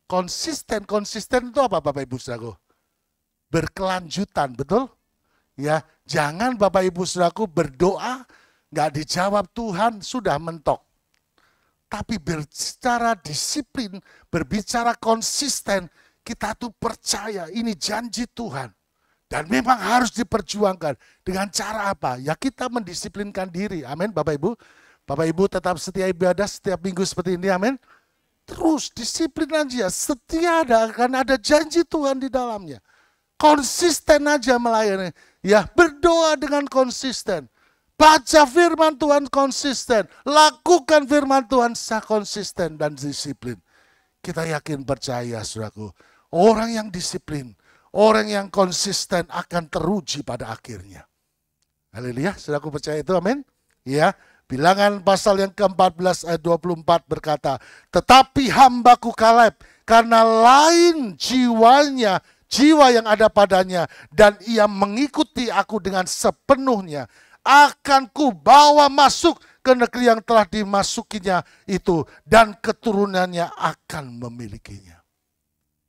konsisten. Konsisten itu apa Bapak Ibu Saudaraku? Berkelanjutan, betul? Ya, jangan Bapak Ibu Saudaraku berdoa, nggak dijawab Tuhan, sudah mentok. Tapi berbicara disiplin, berbicara konsisten, kita tuh percaya ini janji Tuhan. Dan memang harus diperjuangkan. Dengan cara apa? Ya kita mendisiplinkan diri. Amin Bapak Ibu. Bapak Ibu tetap setia ibadah setiap minggu seperti ini. Amin. Terus disiplin aja. Setia akan ada janji Tuhan di dalamnya. Konsisten aja melayani. Ya berdoa dengan konsisten. Baca firman Tuhan konsisten, lakukan firman Tuhan konsisten dan disiplin. Kita yakin percaya saudaraku, orang yang disiplin, orang yang konsisten akan teruji pada akhirnya. Haleluya, saudaraku percaya itu, amin. Ya, Bilangan pasal yang ke-14 ayat 24 berkata, tetapi hambaku Kaleb, karena lain jiwanya, jiwa yang ada padanya, dan ia mengikuti aku dengan sepenuhnya, akan ku bawa masuk ke negeri yang telah dimasukinya itu, dan keturunannya akan memilikinya.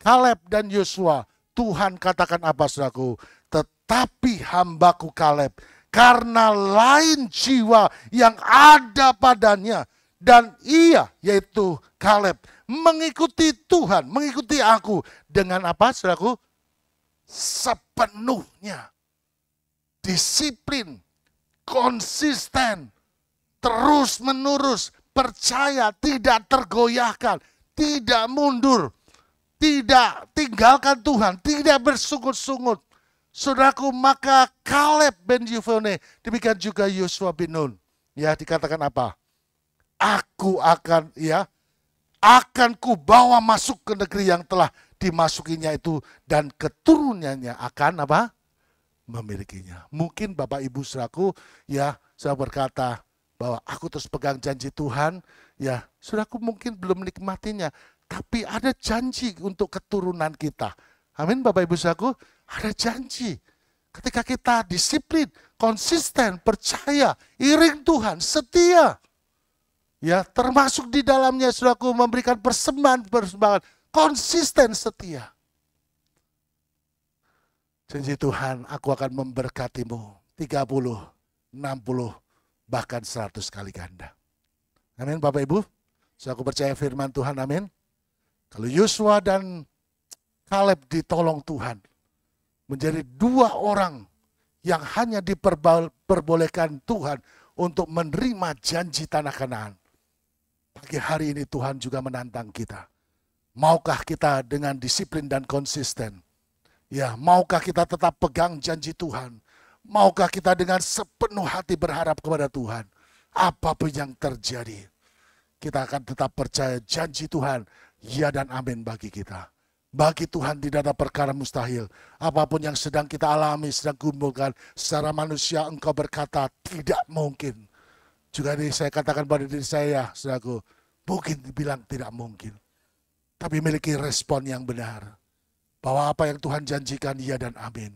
Kaleb dan Yosua, Tuhan katakan apa saudaraku? Tetapi hambaku Kaleb, karena lain jiwa yang ada padanya, dan ia, yaitu Kaleb, mengikuti Tuhan, mengikuti aku, dengan apa saudaraku? Sepenuhnya. Disiplin, konsisten, terus menerus, percaya, tidak tergoyahkan, tidak mundur, tidak tinggalkan Tuhan, tidak bersungut-sungut. Saudaraku, maka Kaleb bin Yefune, demikian juga Yosua bin Nun. Ya, dikatakan apa? Aku akan, ya, akan ku bawa masuk ke negeri yang telah dimasukinya itu, dan keturunannya akan apa? Memilikinya. Mungkin Bapak Ibu saudaraku, ya, saya berkata bahwa aku terus pegang janji Tuhan, ya, saudaraku mungkin belum menikmatinya, tapi ada janji untuk keturunan kita. Amin Bapak Ibu saudaraku, ada janji. Ketika kita disiplin, konsisten, percaya, iring Tuhan, setia. Ya, termasuk di dalamnya saudaraku memberikan persembahan, konsisten, setia. Janji Tuhan, aku akan memberkatimu 30, 60, bahkan 100 kali ganda. Amin Bapak Ibu. So, aku percaya firman Tuhan, amin. Kalau Yosua dan Kaleb ditolong Tuhan, menjadi dua orang yang hanya diperbolehkan Tuhan untuk menerima janji tanah Kanaan. Pagi hari ini Tuhan juga menantang kita. Maukah kita dengan disiplin dan konsisten? Ya, maukah kita tetap pegang janji Tuhan? Maukah kita dengan sepenuh hati berharap kepada Tuhan? Apapun yang terjadi, kita akan tetap percaya janji Tuhan, ya dan amin bagi kita. Bagi Tuhan tidak ada perkara mustahil. Apapun yang sedang kita alami, sedang kumpulkan, secara manusia engkau berkata tidak mungkin. Juga ini saya katakan pada diri saya, saudaraku, mungkin dibilang tidak mungkin. Tapi miliki respon yang benar. Bahwa apa yang Tuhan janjikan, ya dan amin.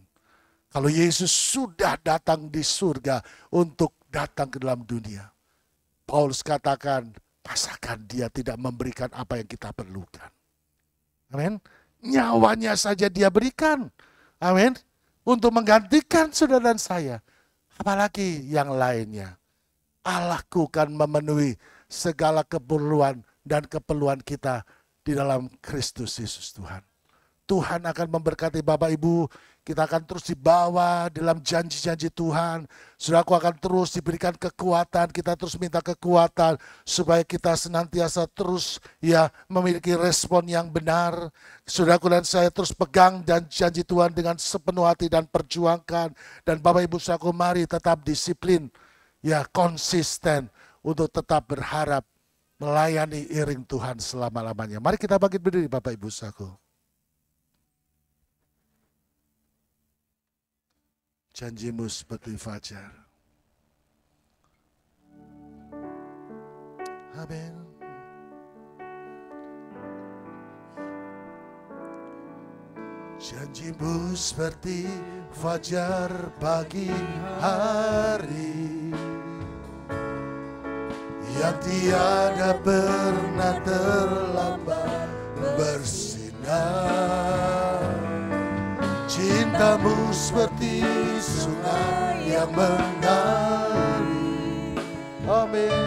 Kalau Yesus sudah datang di surga untuk datang ke dalam dunia. Paulus katakan, masakan dia tidak memberikan apa yang kita perlukan. Amin. Nyawanya saja dia berikan. Amin. untuk menggantikan saudara dan saya. Apalagi yang lainnya. Allahku kan memenuhi segala keperluan dan keperluan kita di dalam Kristus Yesus Tuhan. Tuhan akan memberkati Bapak Ibu. Kita akan terus dibawa dalam janji-janji Tuhan. Saudaraku akan terus diberikan kekuatan. Kita terus minta kekuatan supaya kita senantiasa terus memiliki respon yang benar. Saudaraku dan saya terus pegang dan janji Tuhan dengan sepenuh hati dan perjuangkan. Dan Bapak Ibu saudaraku, mari tetap disiplin, konsisten untuk tetap berharap melayani iring Tuhan selama-lamanya. Mari kita bangkit berdiri Bapak Ibu saudaraku. Janjimu seperti fajar. Amin. Janjimu seperti fajar pagi hari, yang tiada pernah terlambat bersinar. Cintamu seperti sungai yang mengalir. Amin.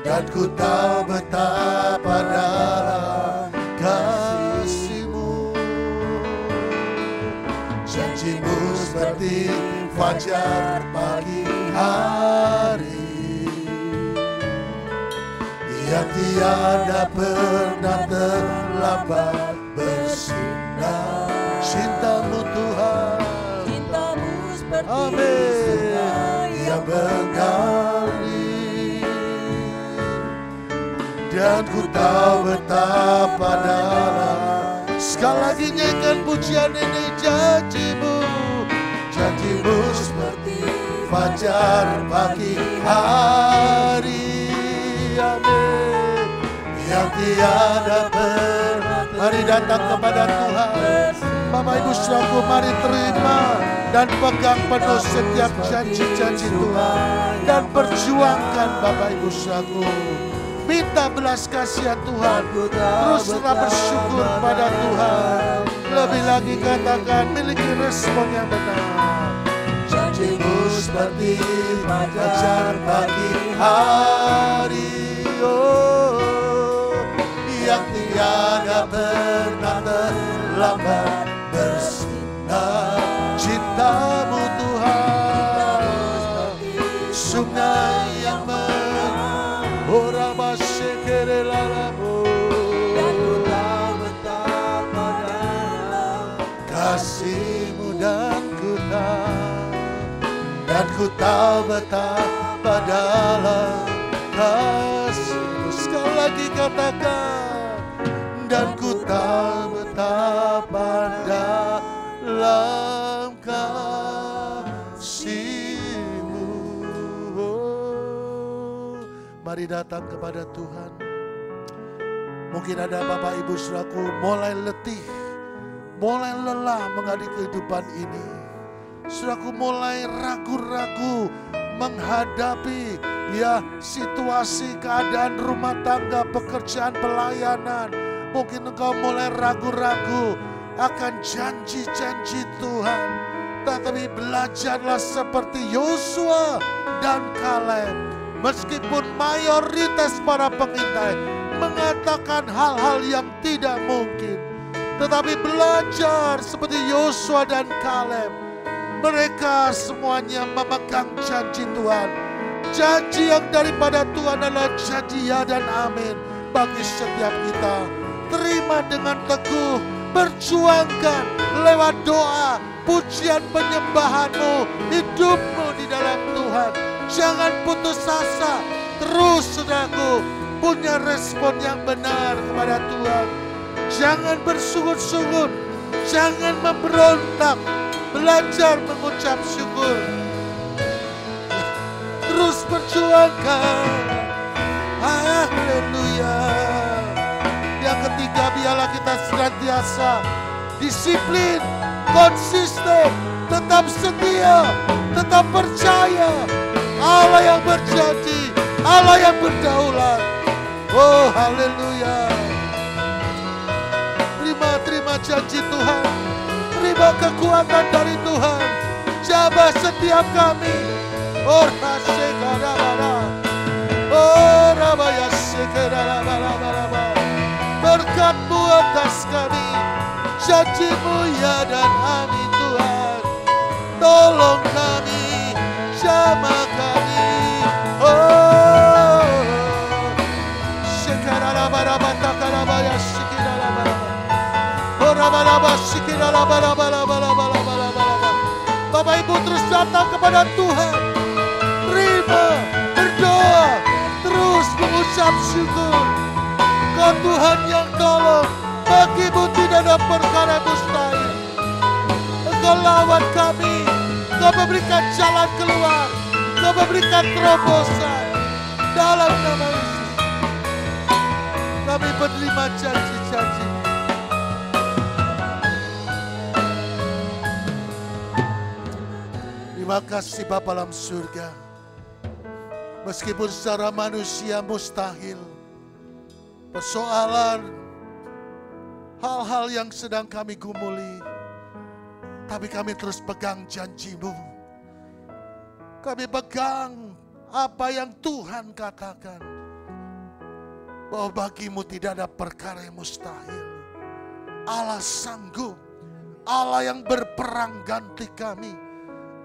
Dan ku tahu betapa dalam kasih-Mu. Janji-Mu seperti fajar pagi hari, yang tiada pernah terlambat bersinar. Cinta-Mu Tuhan, Cinta-Mu seperti amin, yang mengalir. Dan ku tahu betapa dalam. Sekali lagi nyanyikan pujian ini. Janji-Mu, janji-Mu seperti fajar pagi hari, amin, yang tiada pernah. Mari datang kepada Tuhan. Bapak Ibu saudaraku, mari terima dan pegang penuh setiap janji-janji Tuhan. Dan perjuangkan Bapak Ibu saudaraku. Minta belas kasihan Tuhan. Teruslah bersyukur pada Tuhan. Lebih lagi katakan, miliki respon yang benar. Janji-Mu seperti fajar pagi hari, yang tiada pernah terlambat bersinar. Cinta-Mu Tuhan, sungai yang mengalir. Dan ku tahu betapa dalam kasih-Mu, dan ku tahu betapa dalam kasih-Mu. Sekali lagi katakan, dan ku tahu betapa dalam kasih-Mu. Mari datang kepada Tuhan. Mungkin ada Bapak Ibu saudaraku mulai letih, mulai lelah menghadapi kehidupan ini. Saudaraku mulai ragu-ragu menghadapi situasi, keadaan rumah tangga, pekerjaan, pelayanan. Mungkin engkau mulai ragu-ragu akan janji-janji Tuhan. Tetapi belajarlah seperti Yosua dan Kaleb. Meskipun mayoritas para pengintai mengatakan hal-hal yang tidak mungkin, tetapi belajar seperti Yosua dan Kaleb. Mereka semuanya memegang janji Tuhan. Janji yang daripada Tuhan adalah janji ya dan amin bagi setiap kita. Terima dengan teguh, perjuangkan lewat doa, pujian, penyembahanmu, hidupmu di dalam Tuhan. Jangan putus asa. Terus saudaraku punya respon yang benar kepada Tuhan. Jangan bersungut-sungut, jangan memberontak. Belajar mengucap syukur. Terus perjuangkan. Haleluya. Yang ketiga, biarlah kita senantiasa disiplin, konsisten, tetap setia, tetap percaya. Allah yang berjanji, Allah yang berdaulat. Oh haleluya. Terima janji Tuhan. terima kekuatan dari Tuhan. Jamah setiap kami. Ora sekarabara. Ora baya sekarabara. Berkat-Mu atas kami. Janji-Mu ya dan amin Tuhan. Tolong kami, jamah kami. Oh, sekarabara takarabaya sekarabara. Ora sekarabara. Bapak Ibu terus datang kepada Tuhan. Terima, berdoa, terus mengucap syukur. Kau Tuhan yang tolong, bagi-Mu tidak ada perkara mustahil. Engkau lawan kami, Engkau memberikan jalan keluar, Engkau memberikan terobosan. Dalam nama Yesus, kami menerima janji-janji. Terima kasih Bapa dalam surga. Meskipun secara manusia mustahil, persoalan, hal-hal yang sedang kami gumuli, tapi kami terus pegang janji-Mu. Kami pegang apa yang Tuhan katakan, bahwa bagi-Mu tidak ada perkara yang mustahil. Allah sanggup, Allah yang berperang ganti kami,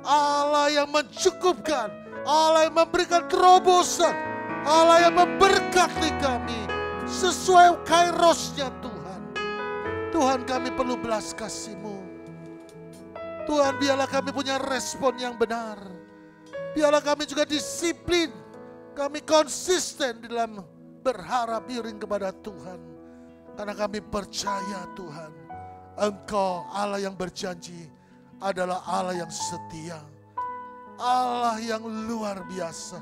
Allah yang mencukupkan, Allah yang memberikan terobosan, Allah yang memberkati kami sesuai kairosnya Tuhan. Tuhan, kami perlu belas kasih-Mu. Tuhan, biarlah kami punya respon yang benar. Biarlah kami juga disiplin, kami konsisten di dalam berharap iring kepada Tuhan. Karena kami percaya Tuhan, Engkau Allah yang berjanji adalah Allah yang setia, Allah yang luar biasa,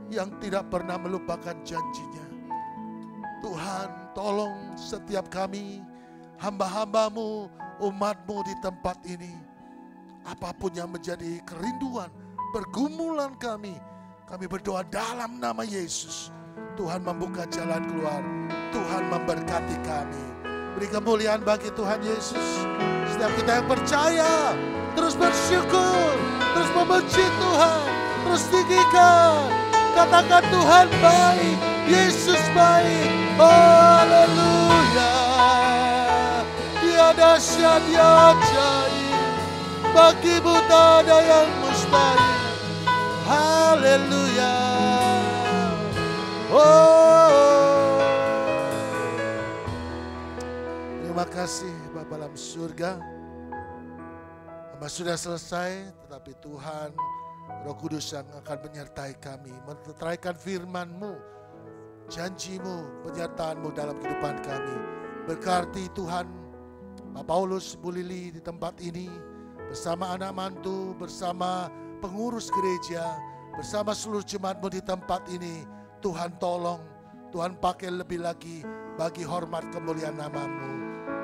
yang tidak pernah melupakan janjinya. Tuhan, tolong setiap kami, hamba-hamba-Mu, umat-Mu di tempat ini, apapun yang menjadi kerinduan, pergumulan kami berdoa dalam nama Yesus. Tuhan membuka jalan keluar, Tuhan memberkati kami. Beri kemuliaan bagi Tuhan Yesus. Setiap kita yang percaya, terus bersyukur, terus memuji Tuhan, terus tinggikan, katakan Tuhan baik, Yesus baik. Haleluya. Dia dahsyat, Dia ajaib, bagi-Mu tak ada yang mustahil. Haleluya. Oh, terima kasih Bapa dalam surga. Hamba sudah selesai, tetapi Tuhan Roh Kudus yang akan menyertai kami, meneraikan firman-Mu, janji-Mu, penyertaan-Mu dalam kehidupan kami. Berkati Tuhan Pak Paulus, Bu Lili di tempat ini, bersama anak mantu, bersama pengurus gereja, bersama seluruh jemaat-Mu di tempat ini. Tuhan tolong, Tuhan pakai lebih lagi bagi hormat kemuliaan nama-Mu.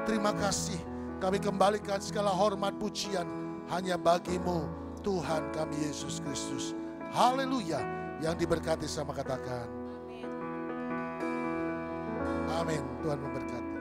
Terima kasih, kami kembalikan segala hormat pujian hanya bagi-Mu, Tuhan kami Yesus Kristus. Haleluya. Yang diberkati sama katakan amin. Tuhan memberkati.